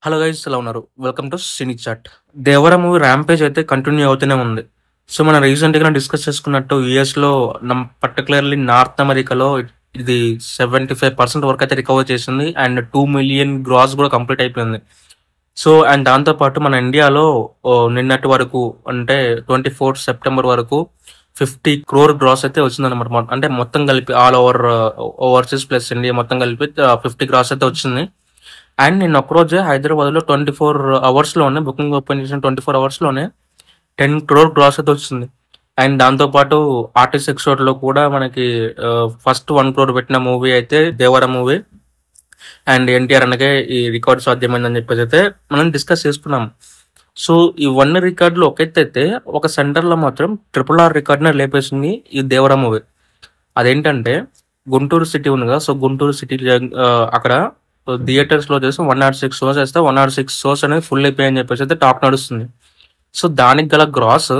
Hello guys, ఎలా ఉన్నారు? Welcome to cine chat. Devara movie rampage అయితే కంటిన్యూ అవుతూనే ఉంది. సో మనం రీసెంట్గా డిస్కస్ చేసుకున్నట్టు యూఎస్లో పర్టికులర్లీ నార్త్ అమెరికాలో ఇది 75% వరకు అయితే రికవర్ చేసింది అండ్ 2 మిలియన్ గ్రాస్ కూడా కంప్లీట్ అయిపోయింది. సో అండ్ దాంతోపాటు మన ఇండియాలో నిన్నటి వరకు అంటే 24 సెప్టెంబర్ వరకు 50 crore గ్రాస్ అయితే వచ్చిందన్నమాట. అంటే మొత్తం కలిపి all over overseas plus India మొత్తం కలిపి 50 గ్రాస్ అయితే వచ్చింది. అండ్ నేను ఒక్కరోజే హైదరాబాద్లో 24 అవర్స్లోనే బుకింగ్ ఓపెన్ చేసిన 24 అవర్స్లోనే 10 crore గ్రాస్ అయితే వచ్చింది. అండ్ దాంతోపాటు ఆర్టిస్ట్ ఎక్స్పోర్ట్లో కూడా మనకి ఫస్ట్ 1 crore పెట్టిన మూవీ అయితే దేవర మూవీ అండ్ ఎన్టీఆర్ అనకే ఈ రికార్డ్ సాధ్యమైందని చెప్పేసి అయితే మనం డిస్కస్ చేసుకున్నాం. సో ఈ 1 రికార్డులు ఒక ఎత్తు అయితే ఒక సెంటర్లో మాత్రం RRR రికార్డ్ని లేపేసింది ఈ దేవర మూవీ. అదేంటంటే గుంటూరు సిటీ ఉంది కదా, సో గుంటూరు సిటీ అక్కడ థియేటర్స్లో చేసి 106 షోస్ వేస్తే 106 షోస్ అనేది ఫుల్ అయిపోయాయని చెప్పేసి అయితే టాక్ నడుస్తుంది. సో దానికి గల గ్రాస్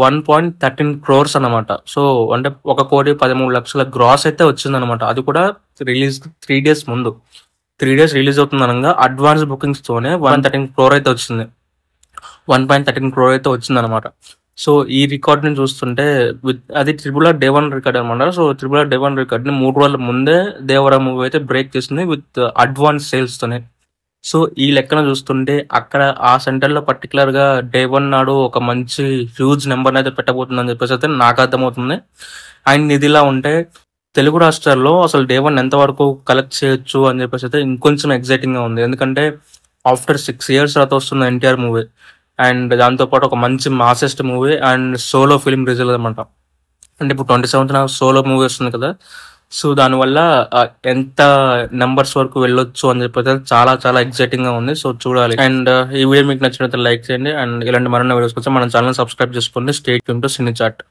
1.13 crores అనమాట. సో అంటే 1,13,00,000 గ్రాస్ అయితే వచ్చిందనమాట. అది కూడా రిలీజ్ 3 days ముందు. 3 days రిలీజ్ అవుతుందనగా అడ్వాన్స్ బుకింగ్స్తోనే 113 crore అయితే వచ్చింది. 1.13 crore అయితే వచ్చిందనమాట. సో ఈ రికార్డ్ని చూస్తుంటే అది RRR Day 1 రికార్డ్ అనమాట. సో RRR Day 1 రికార్డ్ని 3 రోజుల ముందే దేవర మూవీ అయితే బ్రేక్ చేసింది విత్ అడ్వాన్స్ సేల్స్తోనే. సో ఈ లెక్కన చూస్తుంటే అక్కడ ఆ సెంటర్లో పర్టికులర్గా Day 1 నాడు ఒక మంచి హ్యూజ్ నెంబర్ని అయితే పెట్టబోతుందని చెప్పేసి అయితే నాకు అర్థమవుతుంది. అండ్ ఇదిలా ఉంటే తెలుగు రాష్ట్రాల్లో అసలు Day 1 ఎంతవరకు కలెక్ట్ చేయొచ్చు అని చెప్పేసి అయితే ఇంకొంచెం ఎగ్జైటింగ్గా ఉంది. ఎందుకంటే ఆఫ్టర్ 6 years తర్వాత వస్తుంది ఎన్టీఆర్ మూవీ అండ్ దాంతోపాటు ఒక మంచి massest movie and solo film release అనమాట. అంటే ఇప్పుడు 27th సోలో మూవీ వస్తుంది కదా, సో దానివల్ల ఎంత నెంబర్స్ వరకు వెళ్ళొచ్చు అని చెప్పి చాలా చాలా ఎగ్జైటింగ్గా ఉంది. సో చూడాలి. అండ్ ఈ వీడియో మీకు నచ్చినట్లయితే లైక్ చేయండి అండ్ ఇలాంటి మరిన్ని వీడియోస్ కోసం మన ఛానల్ సబ్స్క్రైబ్ చేసుకోండి. Stay tune to cine chat.